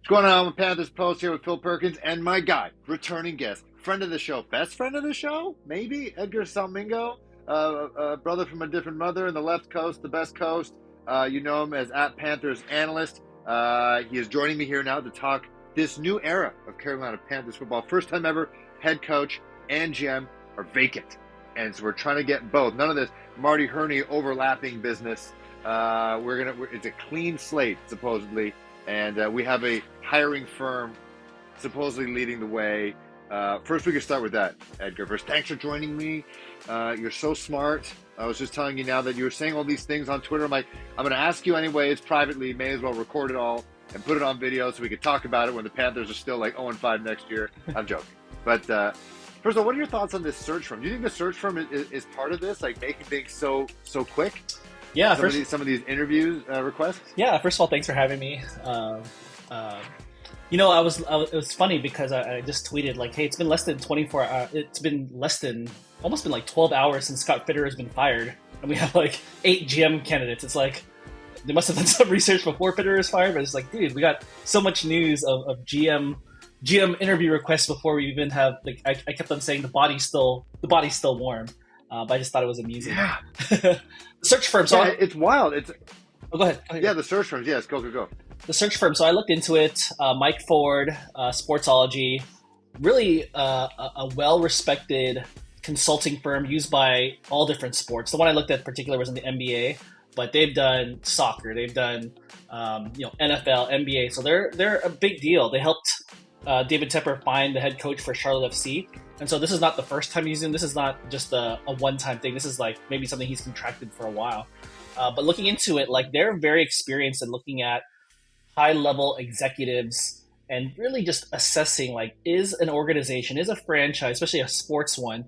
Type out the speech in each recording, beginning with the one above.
What's going on with Panthers Post here with Phil Perkins and my guy, returning guest, friend of the show, best friend of the show, maybe, Edgar Salmingo, brother from a different mother in the left coast, the best coast. You know him as at Panthers analyst. He is joining me here now to talk this new era of Carolina Panthers football. First time ever, head coach and GM are vacant. And so we're trying to get both. None of this Marty Herney overlapping business. It's a clean slate, supposedly. And we have a hiring firm supposedly leading the way. First, we can start with that, Edgar. First, thanks for joining me. You're so smart. I was just telling you now that you were saying all these things on Twitter. I'm like, I'm going to ask you anyways, privately. May as well record it all and put it on video so we can talk about it when the Panthers are still like 0-5 next year. I'm joking. But first of all, what are your thoughts on this search firm? Do you think the search firm is part of this, like making things so quick? Yeah, some of these interviews requests. Yeah, first of all, thanks for having me. It was funny because I just tweeted like, hey, it's been less than 24 hours. It's been almost been like 12 hours since Scott Fitterer has been fired, and we have like 8 GM candidates. It's like they must have done some research before Fitterer is fired, but it's like, dude, we got so much news of GM interview requests before we even have like I kept on saying the body's still warm. But I just thought it was amusing. Yeah. Search firm. So it's wild. Go ahead. Yeah, the search firms. Yes, go. The search firm. So I looked into it. Mike Ford, Sportsology, really a well-respected consulting firm used by all different sports. The one I looked at in particular was in the NBA, but they've done soccer. They've done NFL, NBA. So they're a big deal. They helped David Tepper find the head coach for Charlotte FC. And so this is not the first time he's in. This is not just a one-time thing. This is like maybe something he's contracted for a while. But looking into it, like they're very experienced in looking at high-level executives and really just assessing like, is an organization, is a franchise, especially a sports one,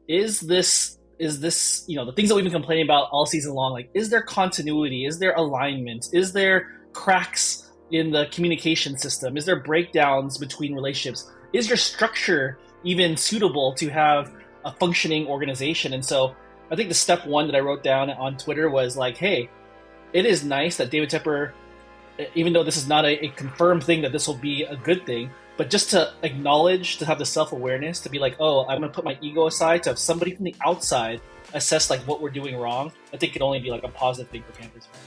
is this the things that we've been complaining about all season long, like is there continuity, is there alignment, is there cracks in the communication system, is there breakdowns between relationships, is your structure even suitable to have a functioning organization? And so I think the step one that I wrote down on Twitter was like, hey, it is nice that David Tepper, even though this is not a confirmed thing that this will be a good thing, but just to acknowledge, to have the self-awareness, to be like, oh, I'm going to put my ego aside, to have somebody from the outside assess like what we're doing wrong, I think could only be like a positive thing for Panthers fans.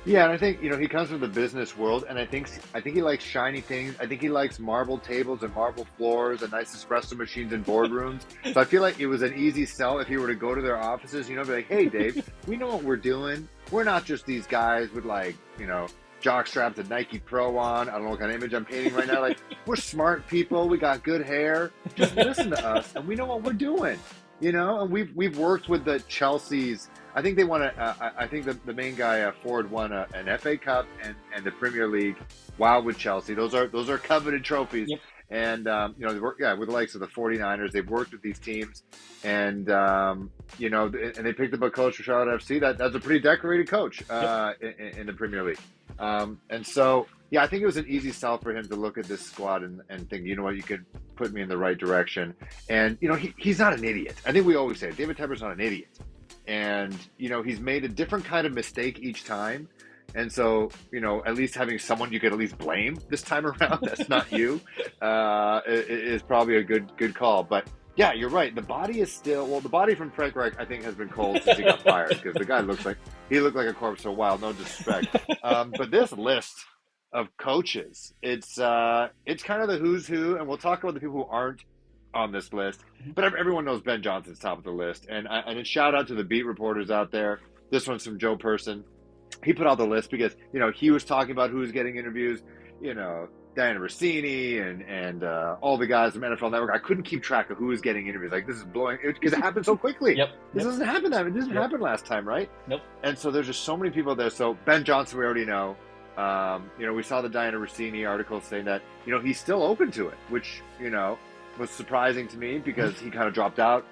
Yeah, and I think, he comes from the business world, and I think he likes shiny things. I think he likes marble tables and marble floors and nice espresso machines in boardrooms. So I feel like it was an easy sell if he were to go to their offices, be like, hey, Dave, we know what we're doing. We're not just these guys with like, jock straps and Nike Pro on. I don't know what kind of image I'm painting right now. Like, we're smart people. We got good hair. Just listen to us, and we know what we're doing. And we've worked with the Chelsea's. I think they won I think the main guy Ford won an FA Cup and the Premier League. Wow, with Chelsea, those are coveted trophies. Yep. And they work, with the likes of the 49ers. They've worked with these teams, and and they picked up a coach for Charlotte FC. That's a pretty decorated coach in the Premier League. And so I think it was an easy sell for him to look at this squad and think, you know what, you could put me in the right direction. And he's not an idiot. I think we always say David Tepper's not an idiot. And, he's made a different kind of mistake each time. And so, at least having someone you could at least blame this time around, that's not you, is probably a good call. But yeah, you're right. The body is still, the body from Frank Reich, I think, has been cold since he got fired, because the guy looked like a corpse for a while, no disrespect. But this list of coaches, it's kind of the who's who, and we'll talk about the people who aren't on this list, but everyone knows Ben Johnson's top of the list, and a shout out to the beat reporters out there. This one's from Joe Person. He put out the list because he was talking about who's getting interviews, Diana Rossini and all the guys from NFL Network. I couldn't keep track of who was getting interviews. Like, this is blowing, because it happened so quickly. This doesn't happen that. It didn't happen last time, right? Nope. And so there's just so many people there. So Ben Johnson, we already know. We saw the Diana Rossini article saying that he's still open to it, which was surprising to me because he kind of dropped out,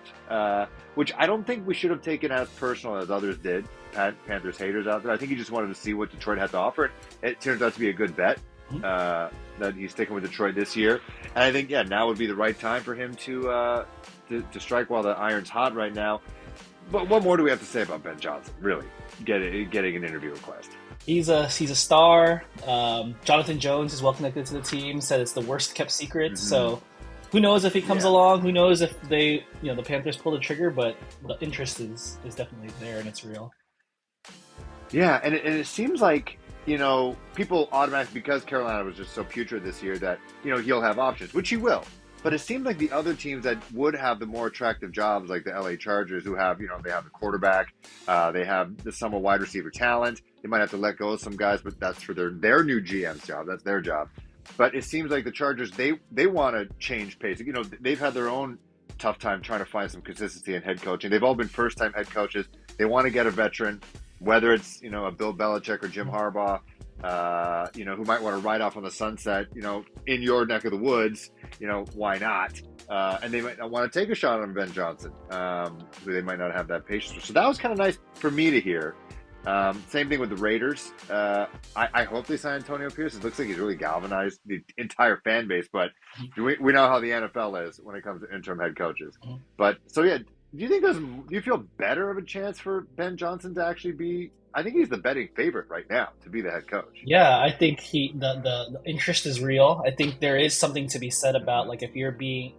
which I don't think we should have taken as personal as others did, Panthers haters out there. I think he just wanted to see what Detroit had to offer. It turns out to be a good bet that he's sticking with Detroit this year. And I think, now would be the right time for him to strike while the iron's hot right now. But what more do we have to say about Ben Johnson, really, getting an interview request? He's a star. Jonathan Jones is well connected to the team. Said it's the worst kept secret. Hmm. So who knows if he comes Yeah. along? Who knows if they, the Panthers pull the trigger? But the interest is definitely there and it's real. Yeah, and it seems like, people automatically, because Carolina was just so putrid this year, that, he'll have options, which he will. But it seems like the other teams that would have the more attractive jobs, like the LA Chargers, who have, they have the quarterback, they have the summer wide receiver talent. They might have to let go of some guys, but that's for their new GM's job. That's their job. But it seems like the Chargers, they want to change pace. They've had their own tough time trying to find some consistency in head coaching. They've all been first time head coaches. They want to get a veteran, whether it's a Bill Belichick or Jim Harbaugh, who might want to ride off on the sunset, in your neck of the woods, why not? And they might not want to take a shot on Ben Johnson, who they might not have that patience with. So that was kind of nice for me to hear. Same thing with the Raiders. I hope they sign Antonio Pierce. It looks like he's really galvanized the entire fan base, but we know how the NFL is when it comes to interim head coaches. But so yeah, do you feel better of a chance for Ben Johnson to actually be? I think he's the betting favorite right now to be the head coach. Yeah, I think the interest is real. I think there is something to be said about like if you're being,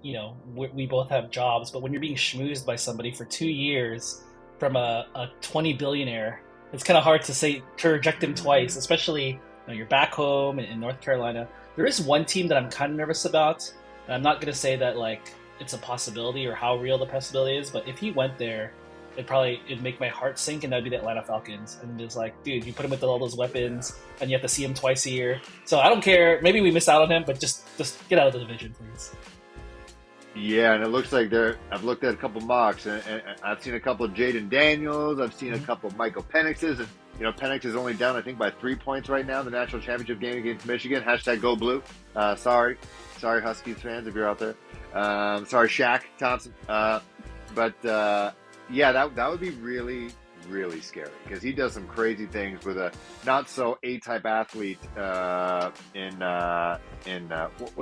we both have jobs, but when you're being schmoozed by somebody for 2 years from a 20 billionaire, it's kind of hard to reject him twice, especially you're back home in North Carolina. There is one team that I'm kind of nervous about. And I'm not going to say that like it's a possibility or how real the possibility is, but if he went there, it'd make my heart sink, and that'd be the Atlanta Falcons. And just like, dude, you put him with all those weapons, and you have to see him twice a year. So I don't care. Maybe we miss out on him, but just get out of the division, please. Yeah, and it looks like I've looked at a couple mocks, and I've seen a couple of Jaden Daniels. I've seen a couple of Michael Penixes, and Penix is only down, I think, by 3 points right now in the national championship game against Michigan. Hashtag Go Blue. Sorry, Huskies fans, if you're out there. Sorry, Shaq Thompson. Yeah, that would be really, really scary because he does some crazy things with a not so A-type athlete what's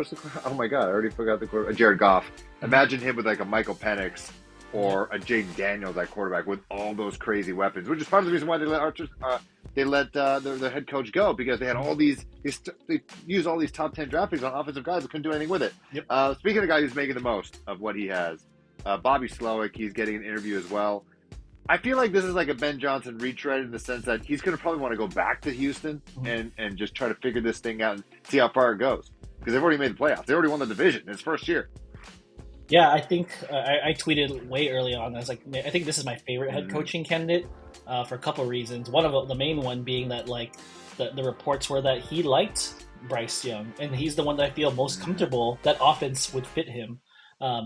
the, oh my god, I already forgot the quarterback, Jared Goff. Imagine him with like a Michael Penix or a Jaden Daniels at quarterback with all those crazy weapons, which is part of the reason why they let their head coach go, because they had all they used all these top 10 draft picks on offensive guys that couldn't do anything with it. Yep. Speaking of a guy who's making the most of what he has, Bobby Slowik, he's getting an interview as well. I feel like this is like a Ben Johnson retread in the sense that he's going to probably want to go back to Houston and just try to figure this thing out and see how far it goes, because they've already made the playoffs. They already won the division in his first year. Yeah, I think I tweeted way early on. I was like, I think this is my favorite head coaching candidate for a couple of reasons. One of the main one being that like the reports were that he liked Bryce Young, and he's the one that I feel most comfortable that offense would fit him.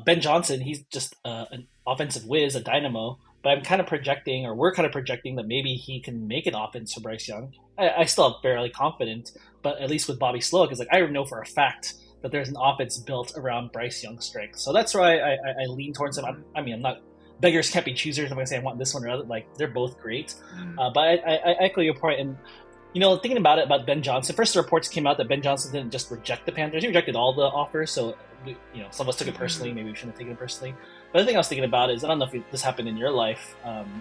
Ben Johnson, he's just an offensive whiz, a dynamo. But I'm kind of projecting, or we're kind of projecting, that maybe he can make an offense for Bryce Young. I still am fairly confident, but at least with Bobby Slowik, it's like I know for a fact that there's an offense built around Bryce Young's strengths. So that's why I lean towards him. I'm not beggars can't be choosers. I'm going to say I want this one or other. Like they're both great. But I echo your point. And thinking about Ben Johnson, first the reports came out that Ben Johnson didn't just reject the Panthers; he rejected all the offers. So some of us took it personally. Maybe we shouldn't have taken it personally. But the thing I was thinking about is, I don't know if this happened in your life,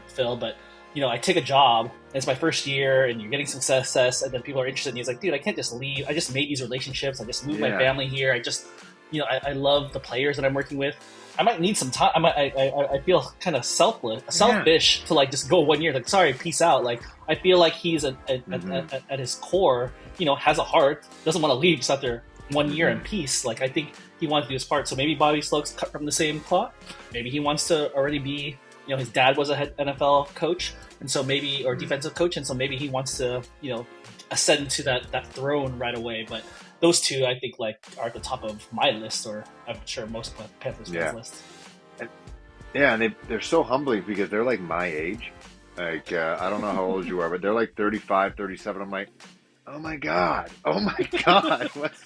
Phil, but I take a job, and it's my first year, and you're getting some success, and then people are interested in you. It's like, dude, I can't just leave. I just made these relationships. I just moved my family here. I just, I love the players that I'm working with. I might need some time. I feel kind of selfish to like just go 1 year. Like, sorry, peace out. Like, I feel like he's at his core, has a heart, doesn't want to leave just after 1 year in peace. Like, I think he wants to do his part. So maybe Bobby Slowik's cut from the same cloth. Maybe he wants to already be, his dad was a head NFL coach, and so maybe, or defensive coach, and so maybe he wants to, ascend to that throne right away. But those two, I think, like, are at the top of my list, or I'm sure most Panthers fans' list. And they're so humbling because they're like my age. Like, I don't know how old you are, but they're like 35, 37. I'm like, oh my god, what's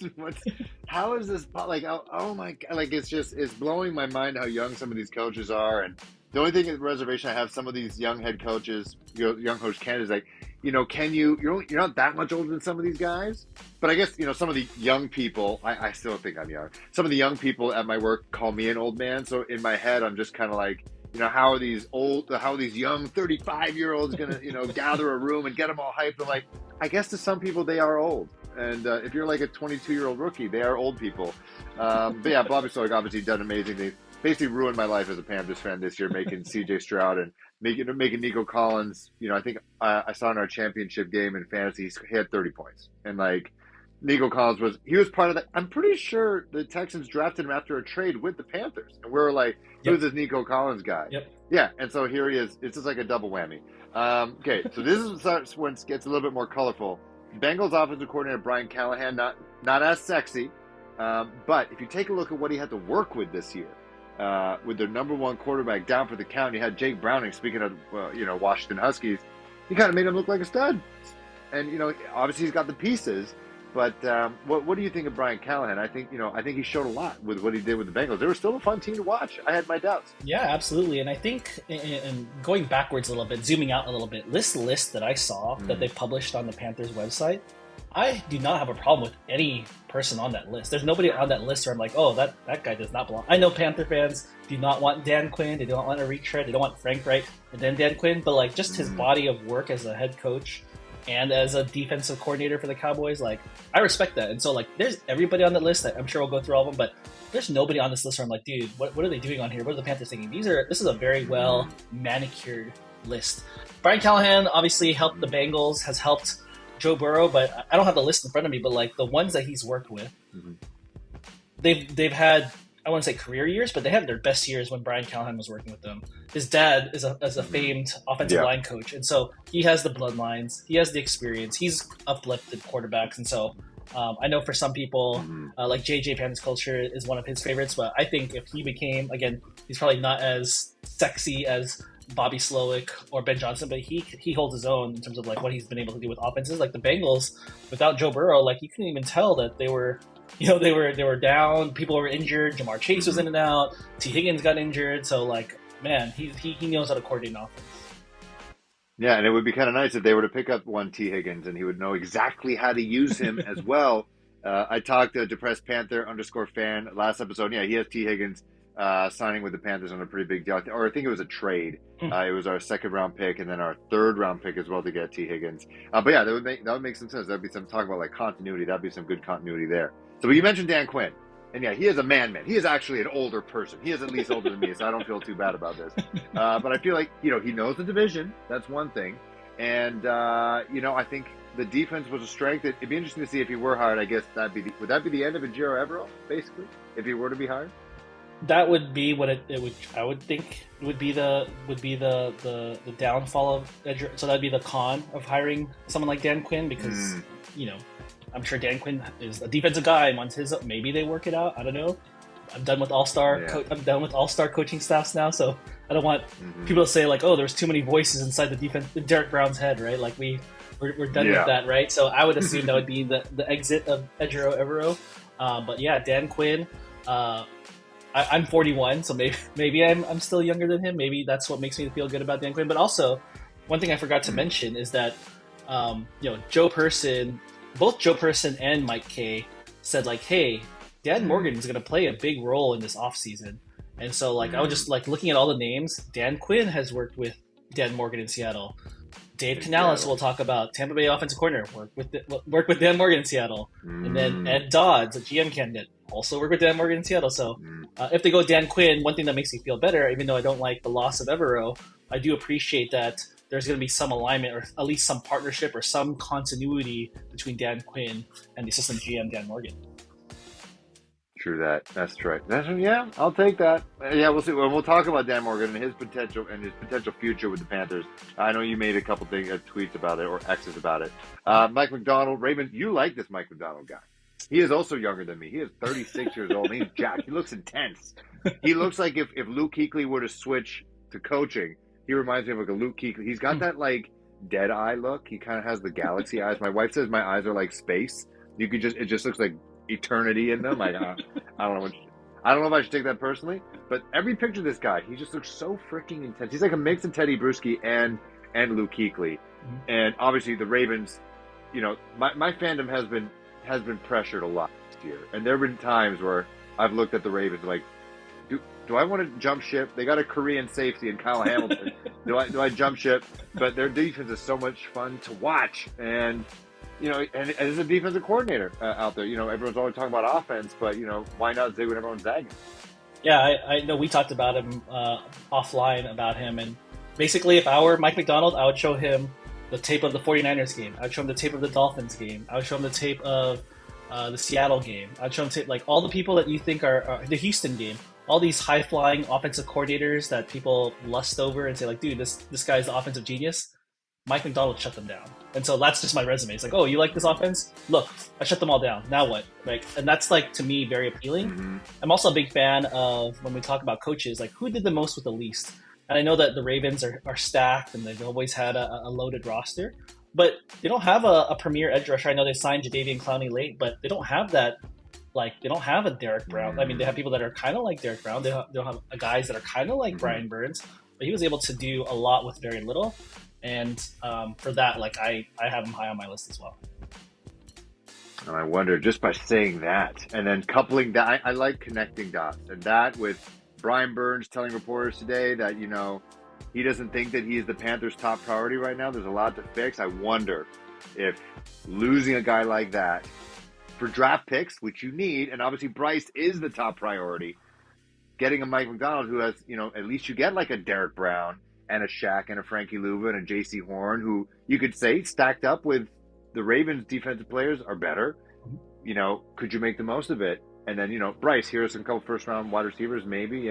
how is this like? Oh my god, like it's blowing my mind how young some of these coaches are. And the only thing in the reservation I have, some of these young head coaches, young coach candidates, like, you're not that much older than some of these guys, but I guess some of the young people, I still think I'm young. Some of the young people at my work call me an old man, so in my head I'm just kind of like, how are these young 35-year-olds gonna, gather a room and get them all hyped? I'm like, I guess to some people they are old, and if you're like a 22-year-old rookie, they are old people. But yeah, Bobby Slowik obviously done amazing things. Basically ruined my life as a Panthers fan this year, making C.J. Stroud and making Nico Collins. I think I saw in our championship game in fantasy, he had 30 points, and like Nico Collins was part of that. I'm pretty sure the Texans drafted him after a trade with the Panthers, and we were like, who's this Nico Collins guy? Yep. Yeah, and so here he is. It's just like a double whammy. Okay, so this is when it gets a little bit more colorful. Bengals offensive coordinator Brian Callahan, not as sexy, but if you take a look at what he had to work with this year, with their number one quarterback down for the count, you had Jake Browning. Speaking of Washington Huskies, he kind of made him look like a stud, and obviously he's got the pieces. But what do you think of Brian Callahan? I think he showed a lot with what he did with the Bengals. They were still a fun team to watch. I had my doubts. Yeah, absolutely. And I think, and going backwards a little bit, zooming out a little bit, this list that I saw that they published on the Panthers website, I do not have a problem with any person on that list. There's nobody on that list where I'm like, oh, that guy does not belong. I know Panther fans do not want Dan Quinn. They don't want a retread. They don't want Frank Reich and then Dan Quinn. But like just his body of work as a head coach and as a defensive coordinator for the Cowboys, like I respect that. And so like there's everybody on the list. I'm sure we'll go through all of them, but there's nobody on this list where I'm like, dude, what are they doing on here? What are the Panthers thinking? This is a very well manicured list. Brian Callahan obviously helped the Bengals, has helped Joe Burrow, but I don't have the list in front of me, but like the ones that he's worked with, they've had, I wouldn't say career years, but they had their best years when Brian Callahan was working with them. His dad is a famed offensive line coach, and so he has the bloodlines, he has the experience, he's uplifted quarterbacks, and so I know for some people, like JJ Pan's culture is one of his favorites, but I think if he became, again, he's probably not as sexy as Bobby Slowik or Ben Johnson, but he holds his own in terms of like what he's been able to do with offenses. Like the Bengals, without Joe Burrow, like you couldn't even tell that they were down. People were injured. Jamar Chase was in and out. T. Higgins got injured. So like, man, he knows how to coordinate an offense. Yeah, and it would be kind of nice if they were to pick up one T. Higgins and he would know exactly how to use him as well. I talked to Depressed Panther _fan last episode. Yeah, he has T. Higgins signing with the Panthers on a pretty big deal, or I think it was a trade. It was our second round pick and then our third round pick as well to get T. Higgins. But yeah, that would make some sense. That'd be some talk about like continuity. That'd be some good continuity there. So you mentioned Dan Quinn, and yeah, he is a man. He is actually an older person. He is at least older than me, so I don't feel too bad about this. But I feel like he knows the division. That's one thing, and I think the defense was a strength. It'd be interesting to see if he were hired. I guess would that be the end of Ejiro Evero, basically, if he were to be hired? That would be what it would. I would think would be the downfall of Edgar. So that'd be the con of hiring someone like Dan Quinn because I'm sure Dan Quinn is a defensive guy and wants his. Maybe they work it out. I don't know. I'm done with all-star. I'm done with all-star coaching staffs now. So I don't want people to say like, oh, there's too many voices inside the defense. Derek Brown's head, right? Like we're done with that, right? So I would assume that would be the exit of Ejiro Evero. But yeah, Dan Quinn. I'm 41, so maybe I'm still younger than him. Maybe that's what makes me feel good about Dan Quinn. But also, one thing I forgot to mention is that both Joe Person and Mike Kay said like, hey, Dan Morgan is going to play a big role in this offseason. And so like I was just like looking at all the names. Dan Quinn has worked with Dan Morgan in Seattle. Dave Canales will talk about Tampa Bay offensive coordinator, work with Dan Morgan in Seattle. And then Ed Dodds, a GM candidate, also work with Dan Morgan in Seattle. So if they go Dan Quinn, one thing that makes me feel better, even though I don't like the loss of Evero, I do appreciate that there's going to be some alignment or at least some partnership or some continuity between Dan Quinn and the assistant GM, Dan Morgan. True that. That's right. Yeah, I'll take that. Yeah, we'll see. We'll talk about Dan Morgan and his potential future with the Panthers. I know you made a couple tweets about it or X's about it. Mike McDonald, Raymond, you like this Mike McDonald guy. He is also younger than me. He is 36 years old. He's jacked. He looks intense. He looks like if Luke Kuechly were to switch to coaching, he reminds me of like a Luke Kuechly. He's got that like dead eye look. He kind of has the galaxy eyes. My wife says my eyes are like space. It just looks like eternity in them. I don't know if I should take that personally, but every picture of this guy, he just looks so freaking intense. He's like a mix of Teddy Bruschi and Luke Kuechly. And obviously the Ravens, my fandom has been pressured a lot this year, and there have been times where I've looked at the Ravens like, do I want to jump ship? They got a Korean safety in Kyle Hamilton. Do I jump ship? But their defense is so much fun to watch, and and as a defensive coordinator out there, everyone's always talking about offense, but why not zig when everyone's zagging? Yeah, I know we talked about him offline about him, and basically, if I were Mike McDonald, I would show him the tape of the 49ers game. I would show him the tape of the Dolphins game. I would show him the tape of the Seattle game. I'd show him tape, like all the people that you think are the Houston game. All these high-flying offensive coordinators that people lust over and say, like, dude, this guy's the offensive genius. Mike McDonald shut them down. And so that's just my resume. It's like, oh, you like this offense? Look, I shut them all down. Now what? Like, and that's, like, to me, very appealing. Mm-hmm. I'm also a big fan of, when we talk about coaches, like, who did the most with the least? And I know that the Ravens are stacked and they've always had a loaded roster, but they don't have a premier edge rusher. I know they signed Jadeveon Clowney late, but they don't have that. Like, they don't have a Derek Brown. I mean, they have people that are kind of like Derek Brown. They don't have guys that are kind of like Brian Burns, but he was able to do a lot with very little. And for that, like, I have him high on my list as well. And I wonder, just by saying that and then coupling that, I like connecting dots, and that with Brian Burns telling reporters today that, he doesn't think that he is the Panthers' top priority right now. There's a lot to fix. I wonder if losing a guy like that for draft picks, which you need, and obviously Bryce is the top priority, getting a Mike McDonald who has, at least you get like a Derek Brown and a Shaq and a Frankie Louva and a J.C. Horn, who you could say stacked up with the Ravens' defensive players are better. Could you make the most of it? And then, Bryce, here's some couple first-round wide receivers, maybe,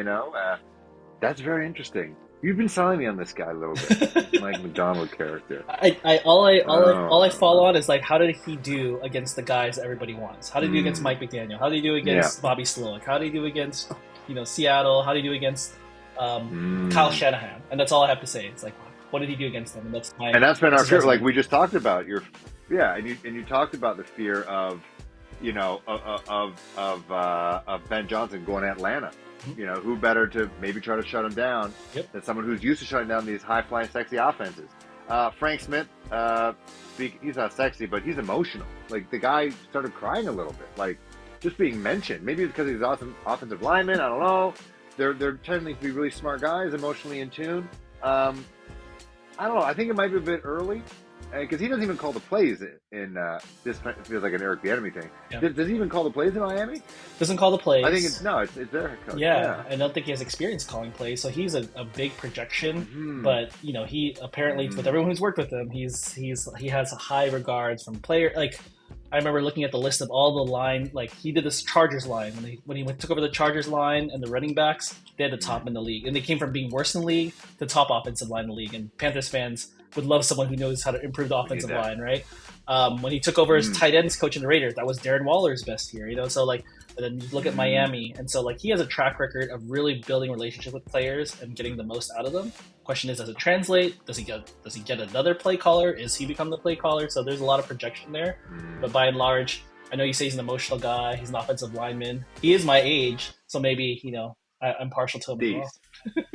that's very interesting. You've been selling me on this guy a little bit, Mike McDonald character. All I follow on is, like, how did he do against the guys that everybody wants? How did he do against Mike McDaniel? How did he do against Bobby Slowik? How did he do against, Seattle? How did he do against Kyle Shanahan? And that's all I have to say. It's like, what did he do against them? And that's been our fear, like we just talked about. And you talked about the fear of, of Ben Johnson going to Atlanta. Who better to maybe try to shut him down than someone who's used to shutting down these high-flying, sexy offenses. Frank Smith, he's not sexy, but he's emotional. Like, the guy started crying a little bit, like, just being mentioned. Maybe it's because he's awesome offensive lineman. I don't know. They're tending to be really smart guys, emotionally in tune. I don't know. I think it might be a bit early. Because he doesn't even call the plays in this feels like an Eric Bieniemy thing. Yeah. Does he even call the plays in Miami? Doesn't call the plays. I think it's their head coach. Yeah, I don't think he has experience calling plays, so he's a big projection. Mm-hmm. But he apparently with everyone who's worked with him, he has high regards from player. Like, I remember looking at the list of all the line. Like, he did this Chargers line when he took over the Chargers line and the running backs. They had the top in the league, and they came from being worse in the league to top offensive line in the league. And Panthers fans would love someone who knows how to improve the offensive line, right? When he took over as tight ends coach in the Raiders, that was Darren Waller's best year, So, like, and then you look at Miami, and so, like, he has a track record of really building relationships with players and getting the most out of them. Question is, does it translate? Does he get another play caller? Is he become the play caller? So there's a lot of projection there. But by and large, I know you say he's an emotional guy. He's an offensive lineman. He is my age, so maybe I'm partial to him as well.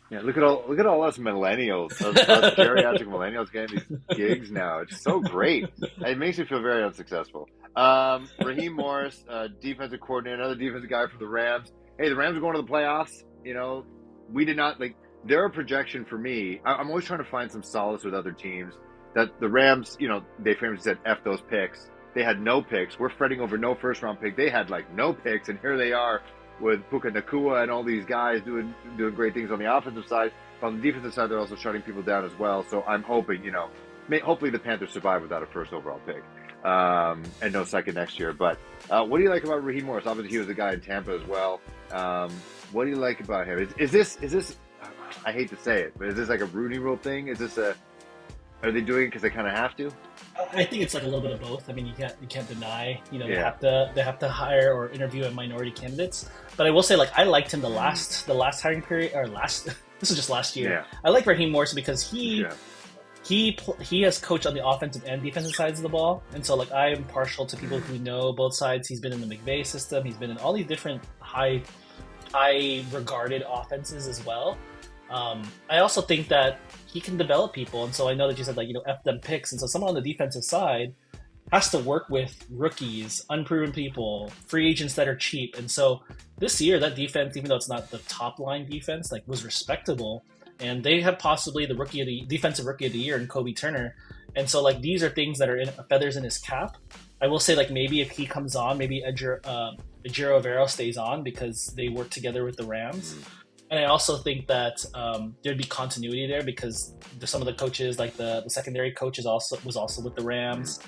Yeah, look at all us millennials, us geriatric millennials getting these gigs now. It's so great. It makes me feel very unsuccessful. Raheem Morris, defensive coordinator, another defensive guy for the Rams. Hey, the Rams are going to the playoffs. We did not they're a projection for me. I'm always trying to find some solace with other teams. That the Rams, they famously said F those picks. They had no picks. We're fretting over no first round pick. They had no picks, and here they are with Puka Nacua and all these guys doing great things on the offensive side. But on the defensive side, they're also shutting people down as well. So I'm hoping, hopefully the Panthers survive without a first overall pick and no second next year. But what do you like about Raheem Morris? Obviously, he was a guy in Tampa as well. What do you like about him? Is this? I hate to say it, but is this like a Rooney Rule thing? Is this are they doing it because they kind of have to? I think it's like a little bit of both. I mean, you can't deny. They have to hire or interview minority candidates. But I will say, I liked him the last hiring period This was just last year. Yeah. I like Raheem Morris because he has coached on the offensive and defensive sides of the ball, and so I am partial to people who know both sides. He's been in the McVay system. He's been in all these different high regarded offenses as well. I also think that he can develop people, and so I know that you said F them picks, and so someone on the defensive side, has to work with rookies, unproven people, free agents that are cheap. And so this year, that defense, even though it's not the top line defense, like was respectable. And they have possibly the defensive rookie of the year in Kobe Turner. And so like these are things that are feathers in his cap. I will say like maybe if he comes on, maybe Ejiro Evero stays on because they work together with the Rams. And I also think that there'd be continuity there because some of the coaches, like the secondary coach, was also with the Rams.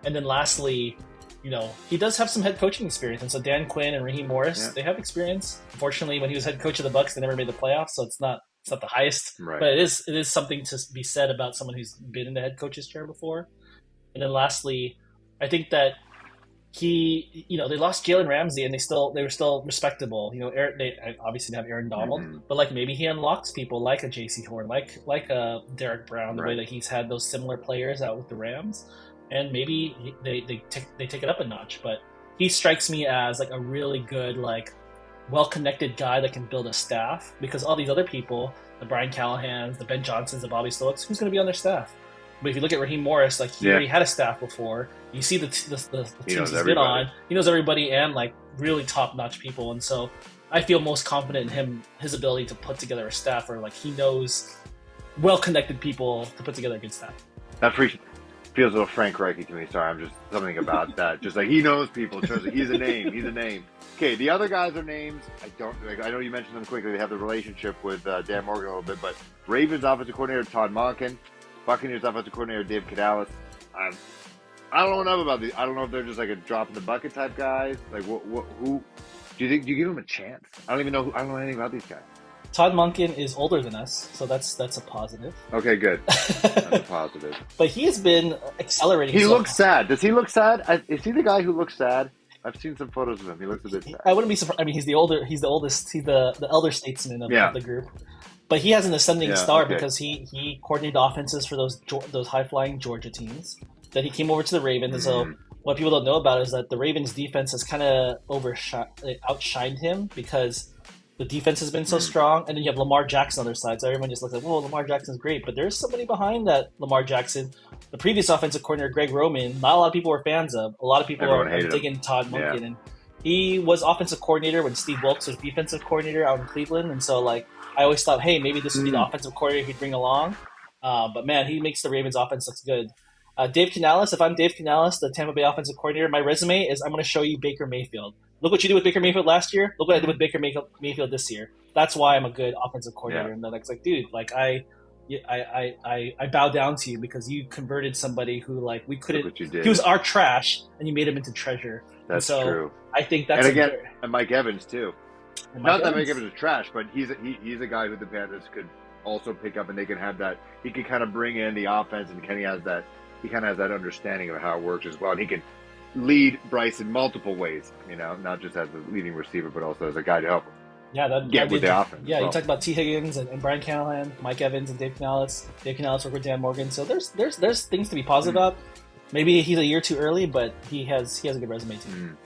And then lastly, he does have some head coaching experience. And so Dan Quinn and Raheem Morris, they have experience. Unfortunately, when he was head coach of the Bucs, they never made the playoffs, so it's not the highest. Right. But it is something to be said about someone who's been in the head coach's chair before. And then lastly, I think that they lost Jalen Ramsey and they were still respectable. They obviously have Aaron Donald, but like maybe he unlocks people like a JC Horn, like a Derek Brown, the way that he's had those similar players out with the Rams, and maybe they take it up a notch. But he strikes me as like a really good, like well-connected guy that can build a staff, because all these other people, the Brian Callahans, the Ben Johnsons, the Bobby Slowiks, who's going to be on their staff? But if you look at Raheem Morris, like he already had a staff before. You see the teams he's been on. He knows everybody and like really top-notch people. And so I feel most confident in his ability to put together a staff, or like he knows well-connected people to put together a good staff. That feels a little Frank Reich to me. Sorry, I'm just something about that. Just like he knows people. He's a name. He's a name. Okay, the other guys are names. I know you mentioned them quickly. They have the relationship with Dan Morgan a little bit, but Ravens offensive coordinator Todd Monken, Buccaneers offensive coordinator Dave Canales. I don't know enough about these. I don't know if they're just like a drop in the bucket type guys. Like, who do you give them a chance? I don't even know. I don't know anything about these guys. Todd Monken is older than us, so that's a positive. Okay, good. That's a positive. But he has been accelerating. He looks sad. Does he look sad? Is he the guy who looks sad? I've seen some photos of him. He looks a bit sad. I wouldn't be surprised. I mean, he's the oldest. He's the elder statesman of the group. But he has an ascending star because he coordinated offenses for those high flying Georgia teams. Then he came over to the Ravens, and so what people don't know about is that the Ravens defense has kind of outshined him because the defense has been so strong, and then you have Lamar Jackson on their side. So everyone just looks like, "Whoa, Lamar Jackson's great," but there's somebody behind that Lamar Jackson. The previous offensive coordinator, Greg Roman, not a lot of people were fans of. A lot of people are digging Todd Monken, and he was offensive coordinator when Steve Wilkes was defensive coordinator out in Cleveland, and so like I always thought, hey, maybe this would be the offensive coordinator he'd bring along. But man, he makes the Ravens offense look good. Dave Canales, if I'm Dave Canales, the Tampa Bay offensive coordinator, my resume is I'm going to show you Baker Mayfield. Look what you did with Baker Mayfield last year. Look what I did with Baker Mayfield this year. That's why I'm a good offensive coordinator. And then it's like, dude, like I bow down to you because you converted somebody who like we couldn't. He was our trash, and you made him into treasure. That's true. I think that's and Mike Evans too. Not that Mike Evans is trash, but he's a guy who the Panthers could also pick up, and they can have that. He could kind of bring in the offense, and Kenny has that. He kind of has that understanding of how it works as well. And he can lead Bryce in multiple ways, not just as a leading receiver, but also as a guy to help him get with the offense. Yeah, you talked about T. Higgins and Brian Callahan, Mike Evans and Dave Canales. Dave Canales worked with Dan Morgan. So there's things to be positive about. Maybe he's a year too early, but he has a good resume too.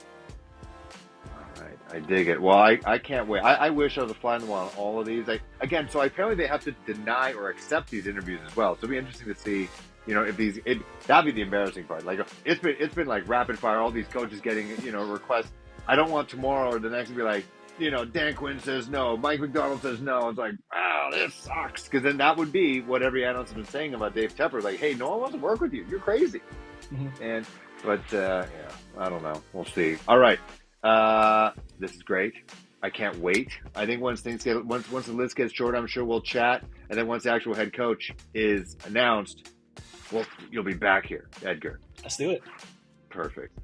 All right, I dig it. Well, I can't wait. I wish I was a fly on the wall on all of these. So apparently they have to deny or accept these interviews as well. So it'll be interesting to see. If that'd be the embarrassing part. Like it's been like rapid fire. All these coaches getting requests. I don't want tomorrow or the next to be like Dan Quinn says no, Mike McDonald says no. It's like this sucks because then that would be what every analyst has been saying about Dave Tepper. Like hey, no one wants to work with you. You're crazy. But I don't know. We'll see. All right, this is great. I can't wait. I think once the list gets short, I'm sure we'll chat. And then once the actual head coach is announced. Well, you'll be back here, Edgar. Let's do it. Perfect.